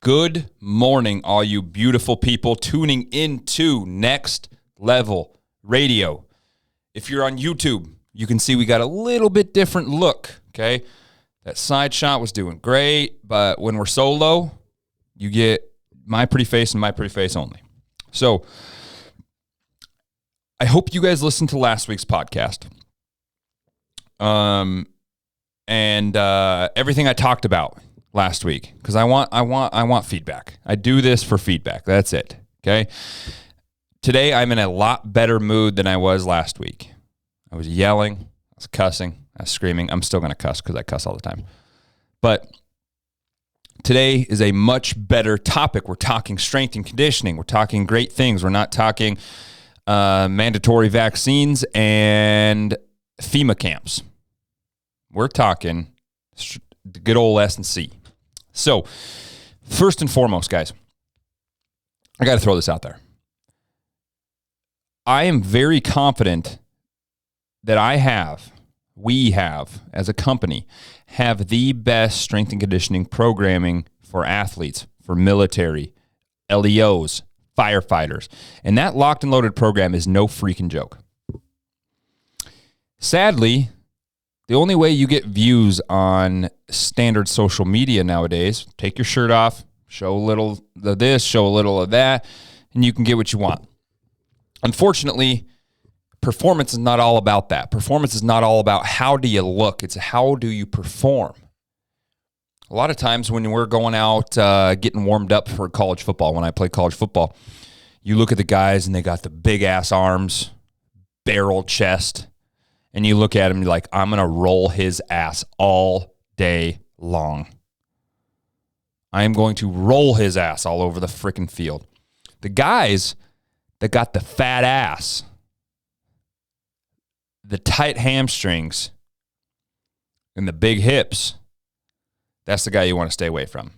Good morning, all you beautiful people tuning into Next Level Radio. If you're on YouTube, you can see we got a little bit different look, okay? That side shot was doing great, but when we're solo, you get my pretty face and my pretty face only. So I hope you guys listened to last week's podcast. And everything I talked about last week, because I want feedback. I do this for feedback. That's it. Okay. Today I'm in a lot better mood than I was last week. I was yelling, I was cussing, I was screaming. I'm still gonna cuss because I cuss all the time. But today is a much better topic. We're talking strength and conditioning. We're talking great things. We're not talking mandatory vaccines and FEMA camps. We're talking the good old S&C. So, first and foremost, guys, I got to throw this out there. I am very confident that we have, as a company, have the best strength and conditioning programming for athletes, for military, LEOs, firefighters. And that locked and loaded program is no freaking joke. Sadly, the only way you get views on standard social media nowadays, take your shirt off, show a little of this, show a little of that, and you can get what you want. Unfortunately, performance is not all about that. Performance is not all about how do you look. It's how do you perform. A lot of times when we're going out getting warmed up for college football, when I play college football, you look at the guys and they got the big-ass arms, barrel chest, and you look at him, you're like, I'm going to roll his ass all day long. I am going to roll his ass all over the freaking field. The guys that got the fat ass, the tight hamstrings, and the big hips, that's the guy you want to stay away from.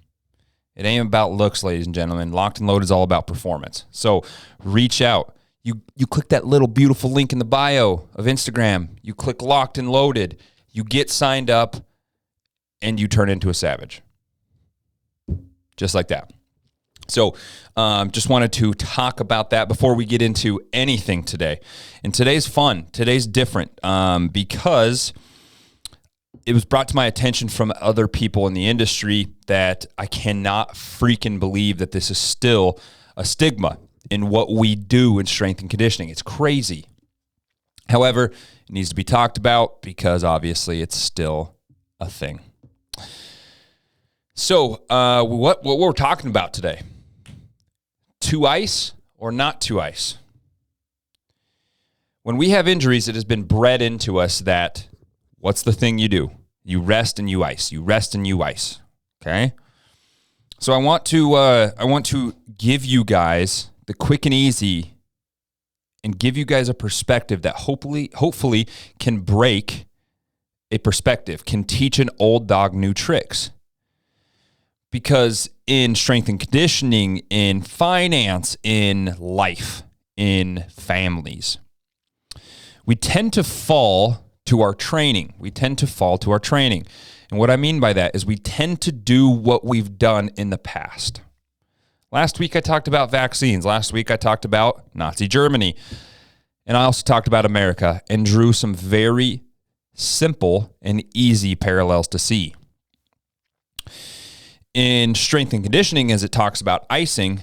It ain't about looks, ladies and gentlemen. Locked and Loaded is all about performance. So reach out. You click that little beautiful link in the bio of Instagram. You click Locked and Loaded. You get signed up, and you turn into a savage. Just like that. So just wanted to talk about that before we get into anything today. And today's fun. Today's different because it was brought to my attention from other people in the industry that I cannot freaking believe that this is still a stigma in what we do in strength and conditioning. It's crazy. However, it needs to be talked about because obviously it's still a thing. So what we're talking about today, to ice or not to ice? When we have injuries, it has been bred into us that what's the thing you do? You rest and you ice. You rest and you ice. Okay? So I want to give you guys the quick and easy and give you guys a perspective that hopefully can break a perspective, can teach an old dog new tricks. Because in strength and conditioning, in finance, in life, in families, we tend to fall to our training. And what I mean by that is we tend to do what we've done in the past. Last week I talked about vaccines. Last week I talked about Nazi Germany. And I also talked about America and drew some very simple and easy parallels to see. In strength and conditioning, as it talks about icing,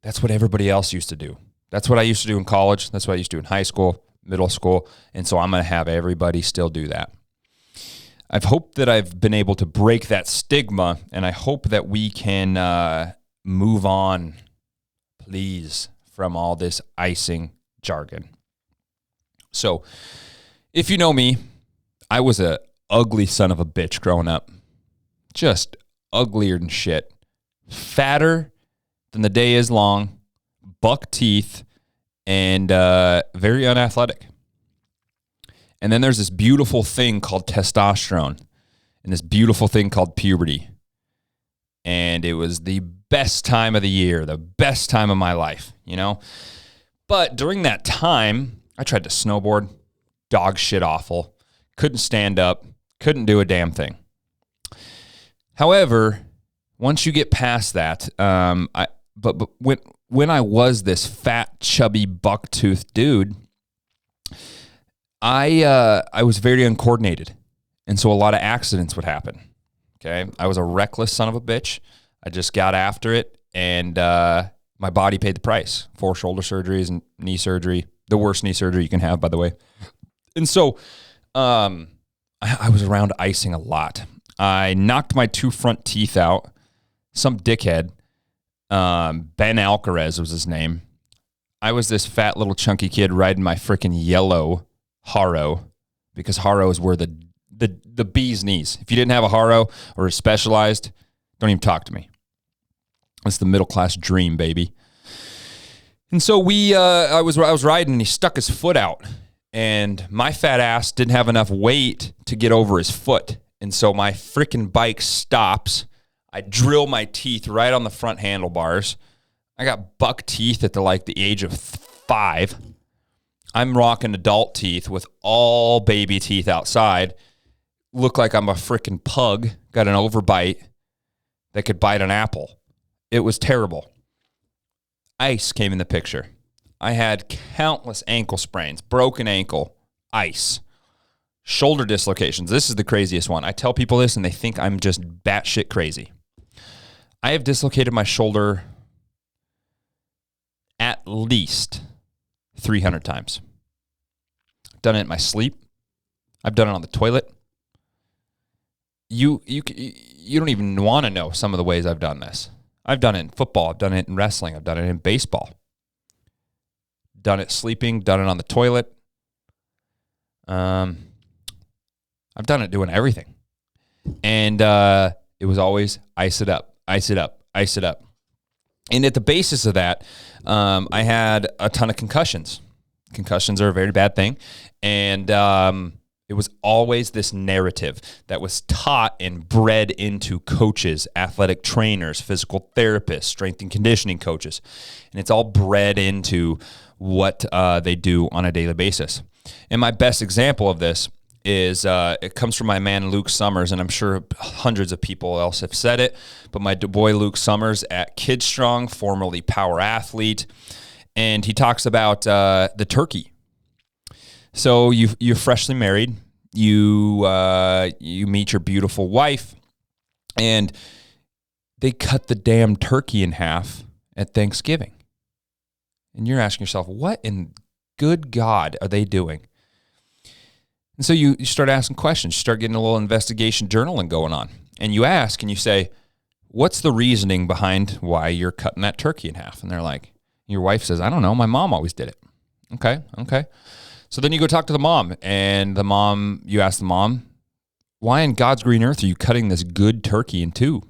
that's what everybody else used to do. That's what I used to do in college. That's what I used to do in high school, middle school. And so I'm going to have everybody still do that. I've hoped that I've been able to break that stigma, and I hope that we can move on, please, from all this icing jargon. So, if you know me, I was a ugly son of a bitch growing up. Just uglier than shit. Fatter than the day is long, buck teeth, and very unathletic. And then there's this beautiful thing called testosterone and this beautiful thing called puberty. And it was the best time of the year, the best time of my life, you know? But during that time, I tried to snowboard, dog shit awful, couldn't stand up, couldn't do a damn thing. However, Once you get past that, but when I was this fat, chubby, buck-toothed dude, I was very uncoordinated, and so a lot of accidents would happen. Okay, I was a reckless son of a bitch. I just got after it, and my body paid the price. 4 shoulder surgeries and knee surgery, the worst knee surgery you can have, by the way. And so I was around icing a lot. I knocked my 2 front teeth out. Some dickhead, Ben Alcarez was his name. I was this fat little chunky kid riding my freaking yellow Haro, because Haros were the bee's knees. If you didn't have a Haro or a Specialized, don't even talk to me. It's the middle class dream, baby. And so I was riding, and he stuck his foot out, and my fat ass didn't have enough weight to get over his foot, and so my freaking bike stops. I drill my teeth right on the front handlebars. I got buck teeth at the age of 5. I'm rocking adult teeth with all baby teeth outside. Look like I'm a freaking pug. Got an overbite that could bite an apple. It was terrible. Ice came in the picture. I had countless ankle sprains, broken ankle, ice, shoulder dislocations. This is the craziest one. I tell people this, and they think I'm just batshit crazy. I have dislocated my shoulder at least 300 times. I've done it in my sleep. I've done it on the toilet. You don't even want to know some of the ways I've done this. I've done it in football. I've done it in wrestling. I've done it in baseball. Done it sleeping. Done it on the toilet. I've done it doing everything. And it was always ice it up, ice it up, ice it up. And at the basis of that, I had a ton of concussions. Concussions are a very bad thing. And it was always this narrative that was taught and bred into coaches, athletic trainers, physical therapists, strength and conditioning coaches. And it's all bred into what they do on a daily basis. And my best example of this is it comes from my man Luke Summers, and I'm sure hundreds of people else have said it, but my boy Luke Summers at Kid Strong, formerly Power Athlete, and he talks about the turkey. So you're freshly married, you meet your beautiful wife, and they cut the damn turkey in half at Thanksgiving. And you're asking yourself, what in good God are they doing? And so you start asking questions. You start getting a little investigation journaling going on. And you ask and you say, what's the reasoning behind why you're cutting that turkey in half? And they're like, your wife says, I don't know. My mom always did it. Okay. So then you go talk to the mom. And you ask the mom, why in God's green earth are you cutting this good turkey in 2?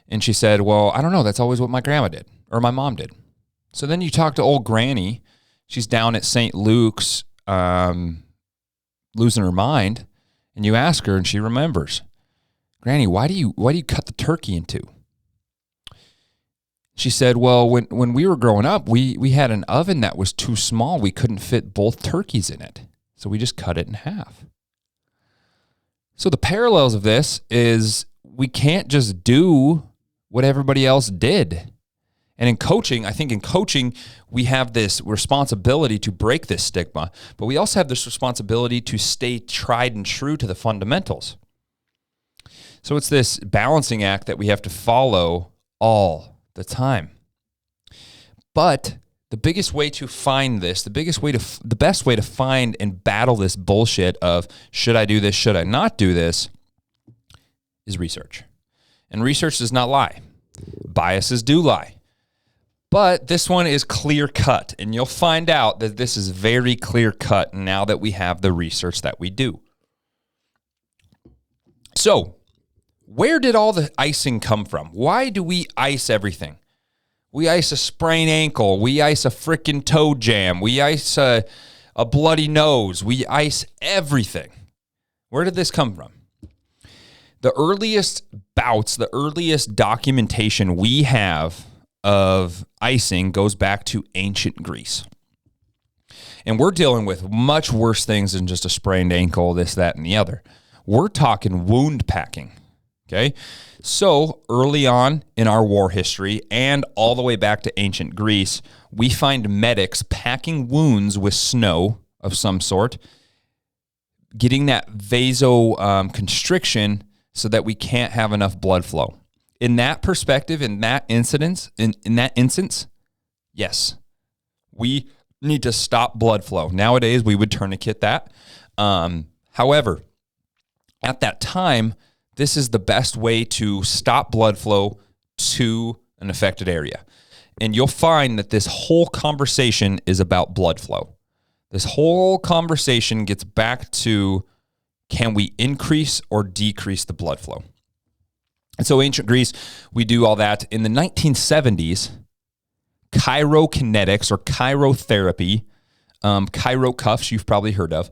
And she said, well, I don't know. That's always what my grandma did or my mom did. So then you talk to old Granny. She's down at St. Luke's, losing her mind, and you ask her, and she remembers. Granny, why do you cut the turkey in 2? She said, well, when we were growing up, we had an oven that was too small. We couldn't fit both turkeys in it, so we just cut it in half. So the parallels of this is we can't just do what everybody else did. And in coaching, I think we have this responsibility to break this stigma, but we also have this responsibility to stay tried and true to the fundamentals. So it's this balancing act that we have to follow all the time. But the biggest way to find this, the best way to find and battle this bullshit of should I do this, should I not do this, is research. And research does not lie. Biases do lie. But this one is clear cut, and you'll find out that this is very clear cut now that we have the research that we do. So, where did all the icing come from? Why do we ice everything? We ice a sprained ankle. We ice a freaking toe jam. We ice a bloody nose. We ice everything. Where did this come from? The earliest bouts, the earliest documentation we have of icing goes back to ancient Greece. And we're dealing with much worse things than just a sprained ankle, this, that, and the other. We're talking wound packing, Okay, so early on in our war history and all the way back to ancient Greece, we find medics packing wounds with snow of some sort, getting that vasoconstriction so that we can't have enough blood flow. In that perspective, in that instance, yes, we need to stop blood flow. Nowadays, we would tourniquet that. However, at that time, this is the best way to stop blood flow to an affected area. And you'll find that this whole conversation is about blood flow. This whole conversation gets back to, can we increase or decrease the blood flow? And so ancient Greece, we do all that. In the 1970s, chirokinetics or chirotherapy, chiro cuffs you've probably heard of,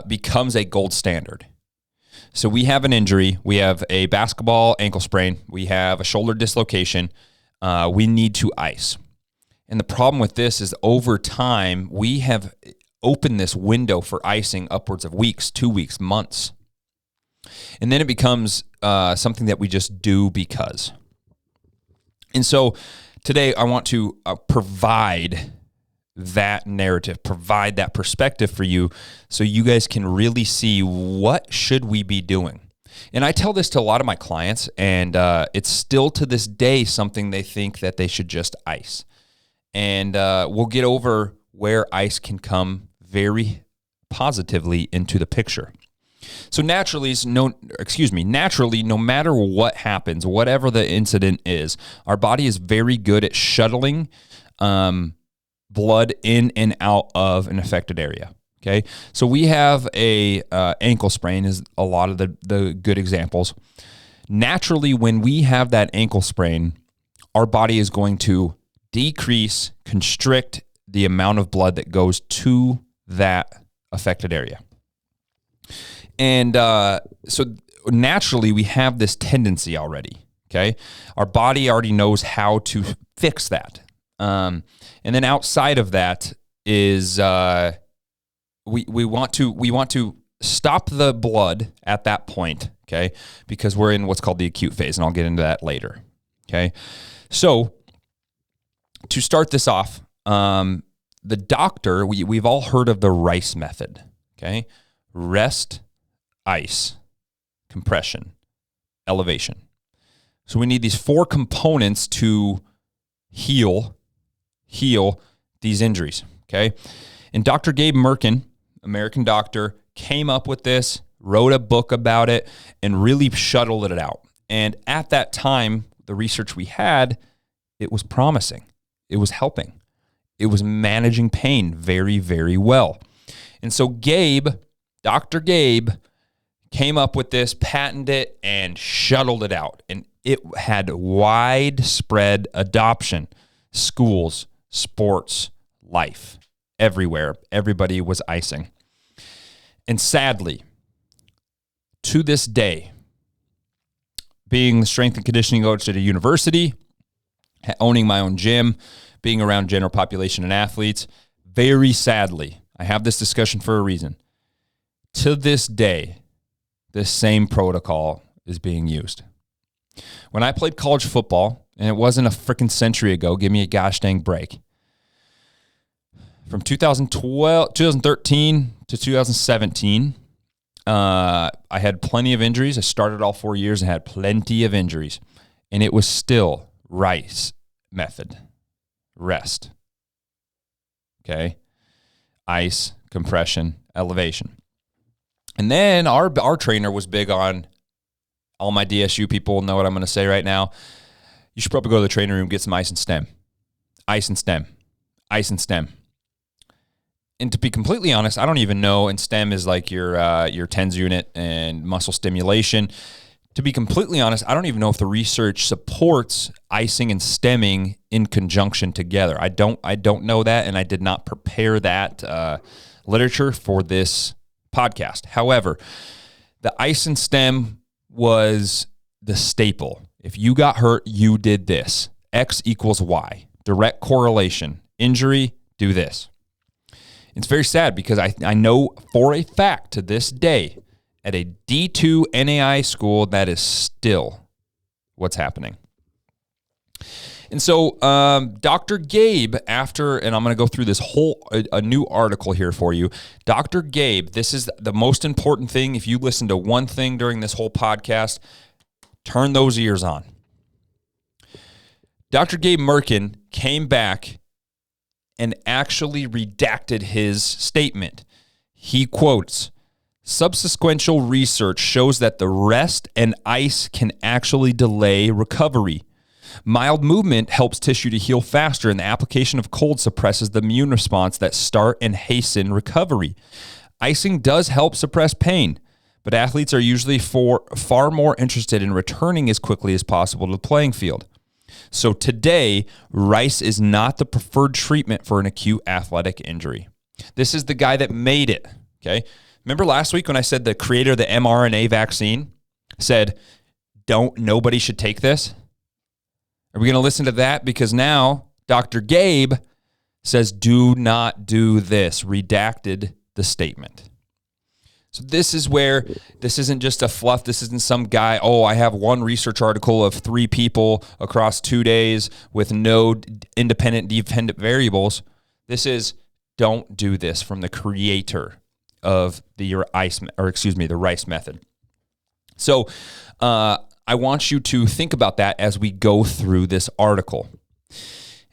becomes a gold standard. So we have an injury, we have a basketball ankle sprain, we have a shoulder dislocation, we need to ice. And the problem with this is over time, we have opened this window for icing upwards of weeks, 2 weeks, months. And then it becomes something that we just do because. And so today I want to provide that narrative, provide that perspective for you so you guys can really see what should we be doing. And I tell this to a lot of my clients, and it's still to this day something they think that they should just ice. And we'll get over where ice can come very positively into the picture. So naturally, no matter what happens, whatever the incident is, our body is very good at shuttling blood in and out of an affected area. Okay, so we have a ankle sprain is a lot of the good examples. Naturally, when we have that ankle sprain, our body is going to decrease, constrict the amount of blood that goes to that affected area. And so naturally, we have this tendency already, okay? Our body already knows how to fix that. And then outside of that is we want to stop the blood at that point, okay? Because we're in what's called the acute phase, and I'll get into that later, okay? So to start this off, the doctor, we've all heard of the RICE method, okay? Rest, ice, compression, elevation. So we need these 4 components to heal these injuries, okay? And Dr. Gabe Merkin, American doctor, came up with this, wrote a book about it, and really shuttled it out. And at that time, the research we had, it was promising. It was helping. It was managing pain very, very well. And so Dr. Gabe, came up with this, patented it, and shuttled it out. And it had widespread adoption. Schools, sports, life, everywhere. Everybody was icing. And sadly, to this day, being the strength and conditioning coach at a university, owning my own gym, being around general population and athletes, very sadly, I have this discussion for a reason. To this day, this same protocol is being used. When I played college football, and it wasn't a freaking century ago, give me a gosh dang break. From 2013 to 2017, I had plenty of injuries. I started all 4 years and had plenty of injuries. And it was still RICE method. Rest. Okay? Ice, compression, elevation. And then our trainer was big on, all my DSU people know what I'm going to say right now. You should probably go to the training room, get some ice and stem. Ice and stem. Ice and stem. And to be completely honest, I don't even know, and stem is like your TENS unit and muscle stimulation. To be completely honest, I don't even know if the research supports icing and stemming in conjunction together. I don't know that, and I did not prepare that literature for this podcast. However, the ice and stem was the staple. If you got hurt, you did this. X equals Y. Direct correlation. Injury, do this. It's very sad because I know for a fact to this day, at a D2 NAI school, that is still what's happening. And so Dr. Gabe, and I'm going to go through this a new article here for you. Dr. Gabe, this is the most important thing. If you listen to one thing during this whole podcast, turn those ears on. Dr. Gabe Merkin came back and actually redacted his statement. He quotes, "Subsequential research shows that the rest and ice can actually delay recovery. Mild movement helps tissue to heal faster, and the application of cold suppresses the immune response that start and hasten recovery. Icing does help suppress pain, but athletes are usually far more interested in returning as quickly as possible to the playing field. So today, rice is not the preferred treatment for an acute athletic injury." This is the guy that made it, okay? Remember last week when I said the creator of the mRNA vaccine said, nobody should take this? Are we going to listen to that? Because now Dr. Gabe says, do not do this, redacted the statement. So this is where this isn't just a fluff. This isn't some guy, I have one research article of 3 people across 2 days with no independent, dependent variables. This is, don't do this, from the creator of the rice method. So I want you to think about that as we go through this article.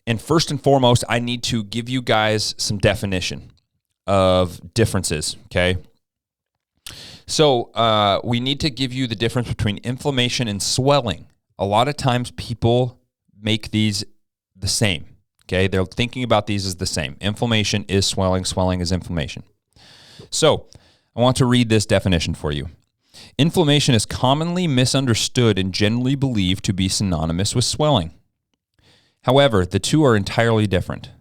And first and foremost, I need to give you guys some definition of differences, okay? So we need to give you the difference between inflammation and swelling. A lot of times people make these the same, okay? They're thinking about these as the same. Inflammation is swelling, swelling is inflammation. So I want to read this definition for you. Inflammation is commonly misunderstood and generally believed to be synonymous with swelling. However, the two are entirely different.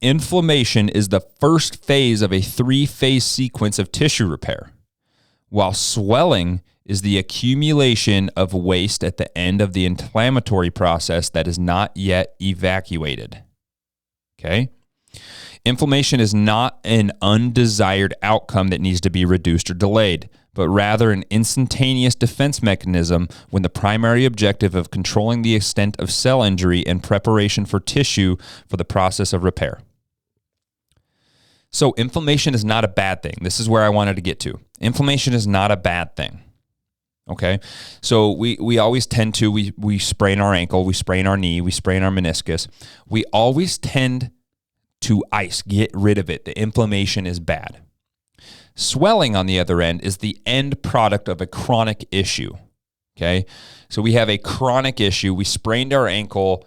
Inflammation is the first phase of a 3-phase sequence of tissue repair, while swelling is the accumulation of waste at the end of the inflammatory process that is not yet evacuated. Okay? Inflammation is not an undesired outcome that needs to be reduced or delayed, but rather an instantaneous defense mechanism when the primary objective of controlling the extent of cell injury and preparation for tissue for the process of repair. So inflammation is not a bad thing. This is where I wanted to get to. Inflammation is not a bad thing. Okay? So we always tend to, we sprain our ankle, we sprain our knee, we sprain our meniscus. We always tend to ice, get rid of it. The inflammation is bad. Swelling, on the other end, is the end product of a chronic issue, okay? So we have a chronic issue. We sprained our ankle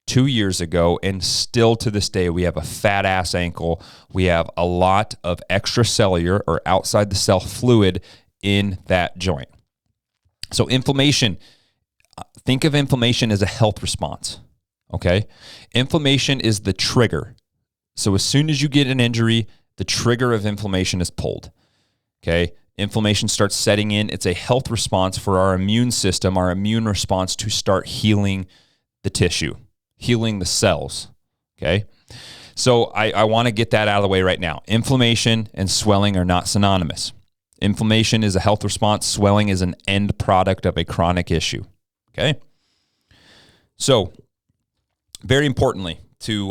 2 years ago, and still to this day, we have a fat-ass ankle. We have a lot of extracellular or outside-the-cell fluid in that joint. So inflammation, think of inflammation as a health response, okay? Inflammation is the trigger. So as soon as you get an injury, the trigger of inflammation is pulled, okay? Inflammation starts setting in. It's a health response for our immune system, our immune response to start healing the tissue, healing the cells, okay? So I want to get that out of the way right now. Inflammation and swelling are not synonymous. Inflammation is a health response. Swelling is an end product of a chronic issue, okay? So very importantly, to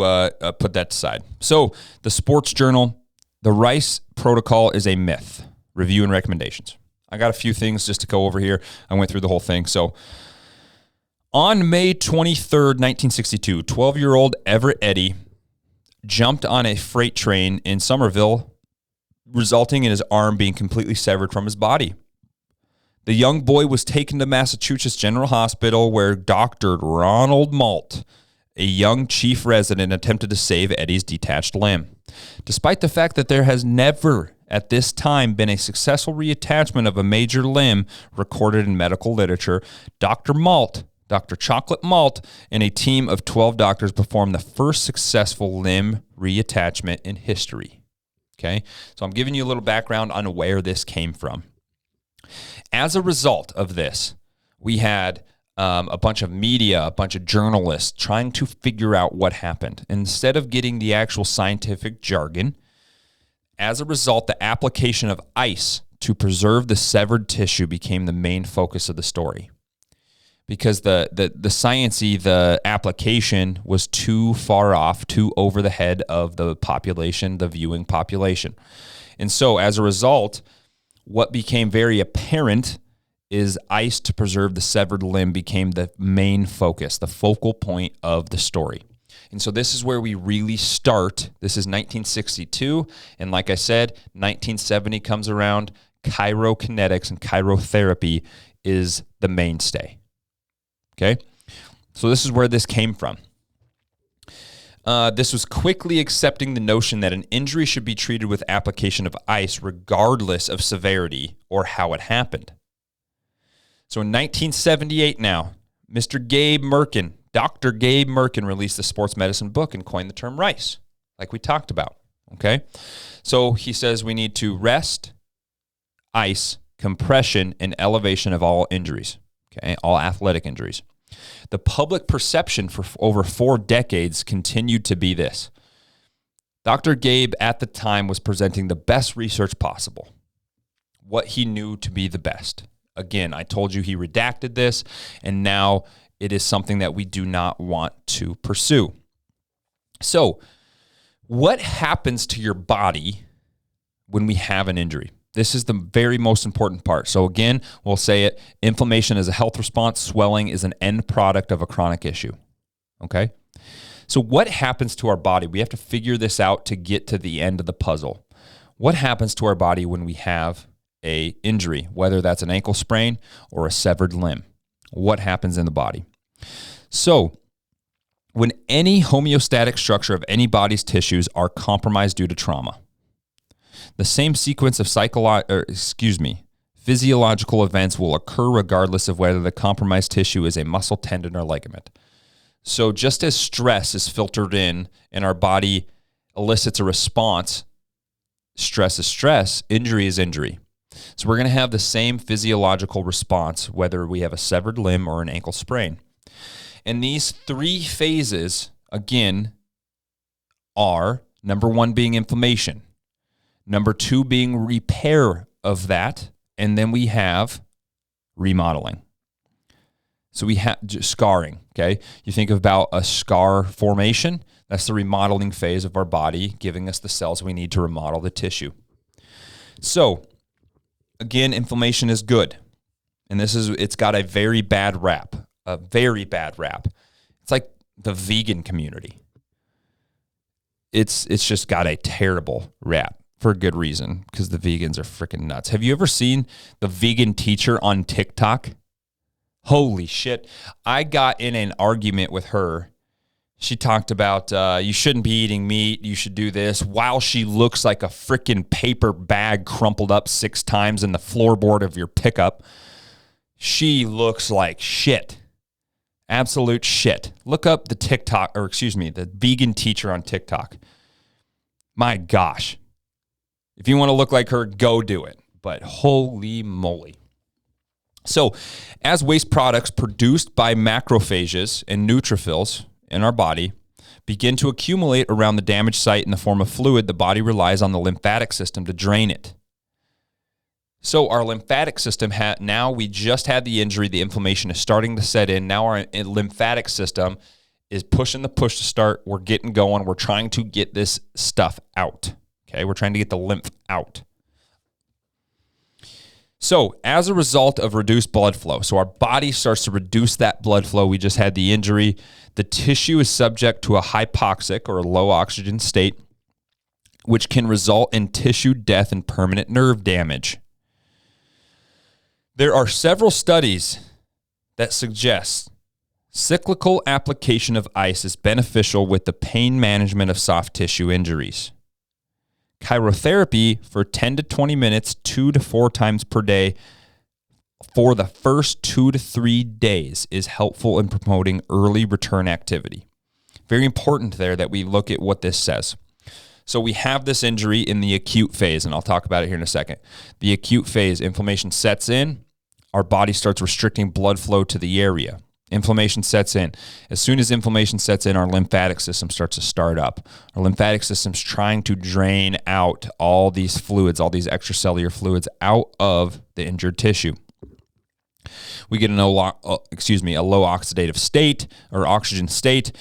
put that aside. So the Sports Journal, the Rice Protocol is a myth. Review and recommendations. I got a few things just to go over here. I went through the whole thing. So on May 23rd, 1962, 12-year-old Everett Eddy jumped on a freight train in Somerville, resulting in his arm being completely severed from his body. The young boy was taken to Massachusetts General Hospital, where Dr. Ronald Malt, a young chief resident, attempted to save Eddy's detached limb. Despite the fact that there has never at this time been a successful reattachment of a major limb recorded in medical literature, Dr. Chocolate Malt, and a team of 12 doctors performed the first successful limb reattachment in history. Okay, so I'm giving you a little background on where this came from. As a result of this, we had a bunch of media, a bunch of journalists trying to figure out what happened. Instead of getting the actual scientific jargon, as a result, the application of ice to preserve the severed tissue became the main focus of the story. Because the sciencey, the application was too far off, too over the head of the population, the viewing population. And so as a result, what became very apparent is ice to preserve the severed limb became the main focus, the focal point of the story. And so this is where we really start. This is 1962. And like I said, 1970 comes around. Chirokinetics and chirotherapy is the mainstay. Okay? So this is where this came from. This was quickly accepting the notion that an injury should be treated with application of ice regardless of severity or how it happened. So in 1978 now, Dr. Gabe Merkin released the sports medicine book and coined the term RICE, like we talked about, okay? So he says we need to rest, ice, compression, and elevation of all injuries, okay, all athletic injuries. The public perception for over 4 decades continued to be this. Dr. Gabe at the time was presenting the best research possible, what he knew to be the best. Again, I told you he redacted this, and now it is something that we do not want to pursue. So, what happens to your body when we have an injury? This is the very most important part. So again, we'll say it, inflammation is a health response, swelling is an end product of a chronic issue, okay? So what happens to our body? We have to figure this out to get to the end of the puzzle. What happens to our body when we have an injury, whether that's an ankle sprain or a severed limb? What happens in the body? So when any homeostatic structure of any body's tissues are compromised due to trauma, the same sequence of physiological events will occur regardless of whether the compromised tissue is a muscle, tendon, or ligament. So just as stress is filtered in and our body elicits a response, stress is stress, injury is injury. So we're going to have the same physiological response whether we have a severed limb or an ankle sprain. And these 3 phases, again, are number 1 being inflammation, number 2 being repair of that, and then we have remodeling. So we have scarring, okay? You think about a scar formation, that's the remodeling phase of our body, giving us the cells we need to remodel the tissue. So, again, inflammation is good. And it's got a very bad rap, It's like the vegan community. It's just got a terrible rap. For a good reason, because the vegans are freaking nuts. Have you ever seen the vegan teacher on TikTok? Holy shit. I got in an argument with her. She talked about you shouldn't be eating meat, you should do this, while she looks like a freaking paper bag crumpled up 6 times in the floorboard of your pickup. She looks like shit. Absolute shit. Look up the vegan teacher on TikTok. My gosh. If you want to look like her, go do it. But holy moly. So, as waste products produced by macrophages and neutrophils in our body begin to accumulate around the damaged site in the form of fluid, the body relies on the lymphatic system to drain it. So our lymphatic system, now we just had the injury, the inflammation is starting to set in. Now our lymphatic system is pushing the push to start. We're getting going. We're trying to get this stuff out. Okay, we're trying to get the lymph out. So as a result of reduced blood flow, so our body starts to reduce that blood flow. We just had the injury. The tissue is subject to a hypoxic or a low oxygen state, which can result in tissue death and permanent nerve damage. There are several studies that suggest cyclical application of ice is beneficial with the pain management of soft tissue injuries. Chirotherapy for 10 to 20 minutes, 2 to 4 times per day for the first 2 to 3 days is helpful in promoting early return activity. Very important there that we look at what this says. So we have this injury in the acute phase, and I'll talk about it here in a second. The acute phase, inflammation sets in, our body starts restricting blood flow to the area. Inflammation sets in. As soon as inflammation sets in, our lymphatic system starts to start up. Our lymphatic system's trying to drain out all these fluids, all these extracellular fluids out of the injured tissue. We get a low oxidative state or oxygen state,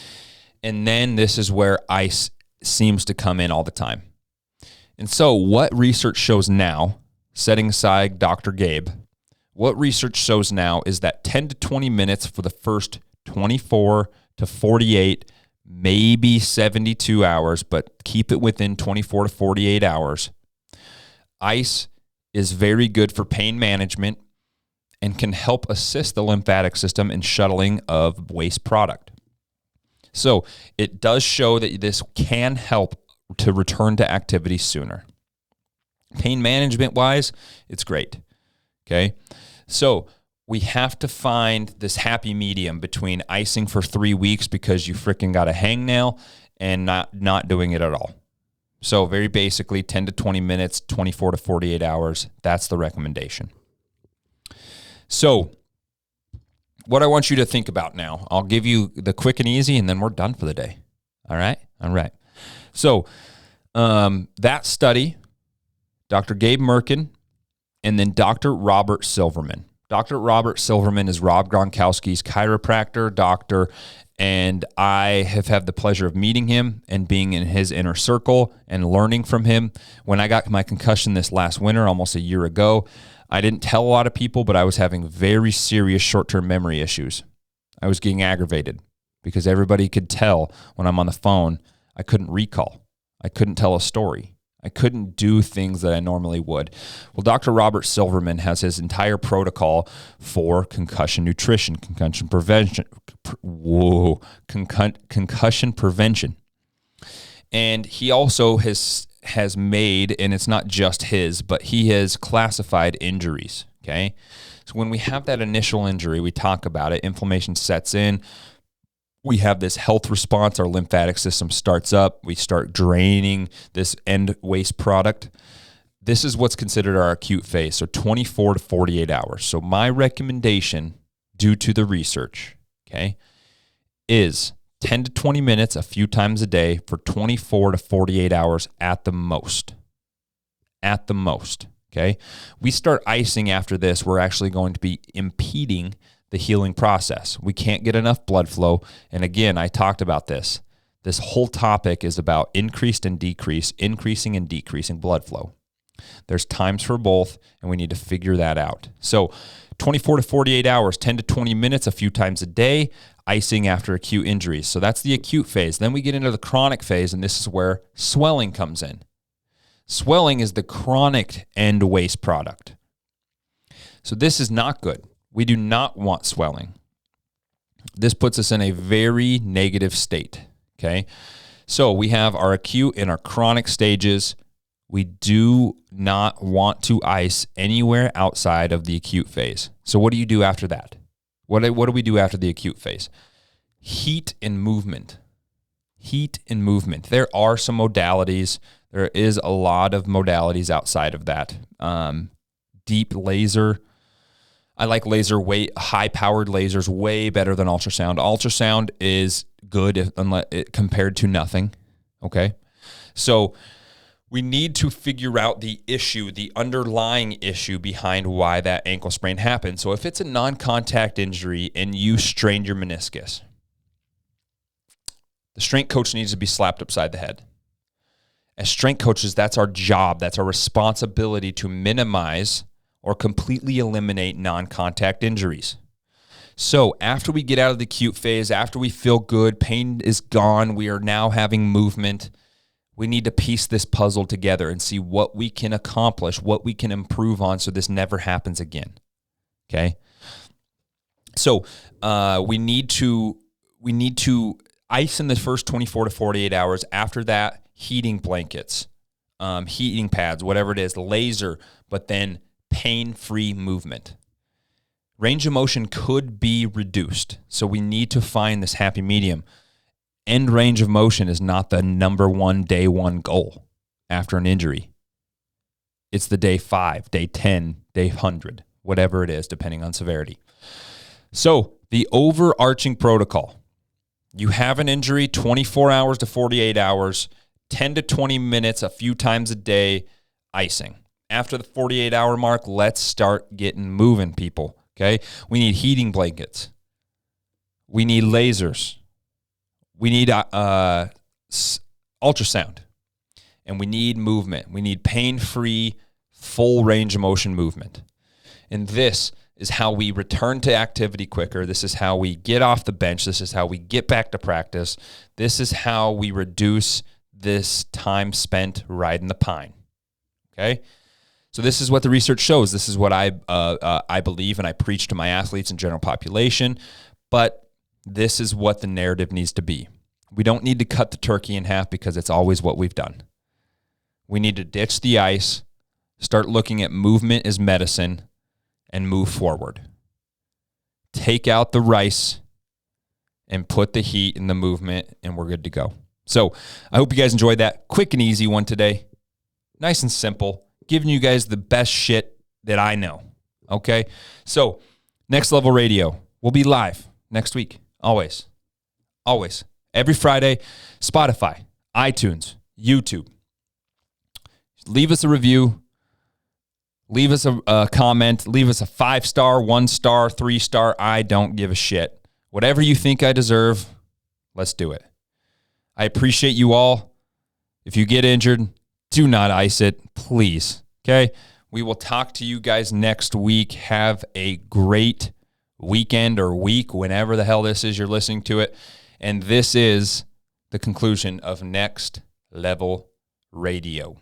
and then this is where ice seems to come in all the time. And so what research shows now, setting aside Dr. Gabe, what research shows now is that 10 to 20 minutes for the first 24 to 48, maybe 72 hours, but keep it within 24 to 48 hours. Ice is very good for pain management and can help assist the lymphatic system in shuttling of waste product. So it does show that this can help to return to activity sooner. Pain management wise, it's great. Okay. So we have to find this happy medium between icing for 3 weeks because you freaking got a hangnail and not doing it at all. So very basically 10 to 20 minutes, 24 to 48 hours. That's the recommendation. So what I want you to think about now, I'll give you the quick and easy and then we're done for the day. All right. So that study, Dr. Gabe Merkin, and then Dr. Robert Silverman. Dr. Robert Silverman is Rob Gronkowski's chiropractor, doctor, and I have had the pleasure of meeting him and being in his inner circle and learning from him. When I got my concussion this last winter, almost a year ago, I didn't tell a lot of people, but I was having very serious short-term memory issues. I was getting aggravated because everybody could tell when I'm on the phone, I couldn't recall. I couldn't tell a story. I couldn't do things that I normally would. Well, Dr. Robert Silverman has his entire protocol for concussion nutrition, concussion prevention. Concussion prevention. And he also has made, and it's not just his, but he has classified injuries, okay? So when we have that initial injury, we talk about it, inflammation sets in, we have this health response, our lymphatic system starts up, we start draining this end waste product. This is what's considered our acute phase, so 24 to 48 hours. So my recommendation, due to the research, okay, is 10 to 20 minutes a few times a day for 24 to 48 hours at the most. At the most, okay? We start icing after this, we're actually going to be impeding the healing process. We can't get enough blood flow. And again, I talked about this. This whole topic is about increasing and decreasing blood flow. There's times for both, and we need to figure that out. So 24 to 48 hours, 10 to 20 minutes a few times a day, icing after acute injuries. So that's the acute phase. Then we get into the chronic phase, and this is where swelling comes in. Swelling is the chronic end waste product. So this is not good. We do not want swelling. This puts us in a very negative state, okay? So we have our acute and our chronic stages. We do not want to ice anywhere outside of the acute phase. So what do you do after that? What do we do after the acute phase? Heat and movement. Heat and movement. There are some modalities. There is a lot of modalities outside of that. Deep laser. I like high-powered lasers way better than ultrasound. Ultrasound is good compared to nothing, okay? So we need to figure out the issue, the underlying issue behind why that ankle sprain happened. So if it's a non-contact injury and you strained your meniscus, the strength coach needs to be slapped upside the head. As strength coaches, that's our job. That's our responsibility to minimize or completely eliminate non-contact injuries. So after we get out of the acute phase, after we feel good, pain is gone, we are now having movement, we need to piece this puzzle together and see what we can accomplish, what we can improve on so this never happens again, okay? So we need to ice in the first 24 to 48 hours. After that, heating blankets, heating pads, whatever it is, laser, but then pain-free movement. Range of motion could be reduced, so we need to find this happy medium. End range of motion is not the number one, day one goal after an injury. It's the day 5, day 10, day 100, whatever it is, depending on severity. So The overarching protocol. You have an injury, 24 hours to 48 hours, 10 to 20 minutes a few times a day, icing. After the 48-hour mark, let's start getting moving, people, okay? We need heating blankets. We need lasers. We need ultrasound. And we need movement. We need pain-free, full range of motion movement. And this is how we return to activity quicker. This is how we get off the bench. This is how we get back to practice. This is how we reduce this time spent riding the pine, okay? So this is what the research shows. This is what I believe and I preach to my athletes and general population, but this is what the narrative needs to be. We don't need to cut the turkey in half because it's always what we've done. We need to ditch the ice, start looking at movement as medicine, and move forward. Take out the rice and put the heat in the movement, and we're good to go. So I hope you guys enjoyed that quick and easy one today. Nice and simple, giving you guys the best shit that I know, okay? So Next Level Radio will be live next week, always. Every Friday, Spotify, iTunes, YouTube. Leave us a review. Leave us a comment. Leave us a 5-star, 1-star, 3-star. I don't give a shit. Whatever you think I deserve, let's do it. I appreciate you all. If you get injured, do not ice it, please. Okay? We will talk to you guys next week. Have a great weekend or week, whenever the hell this is you're listening to it. And this is the conclusion of Next Level Radio.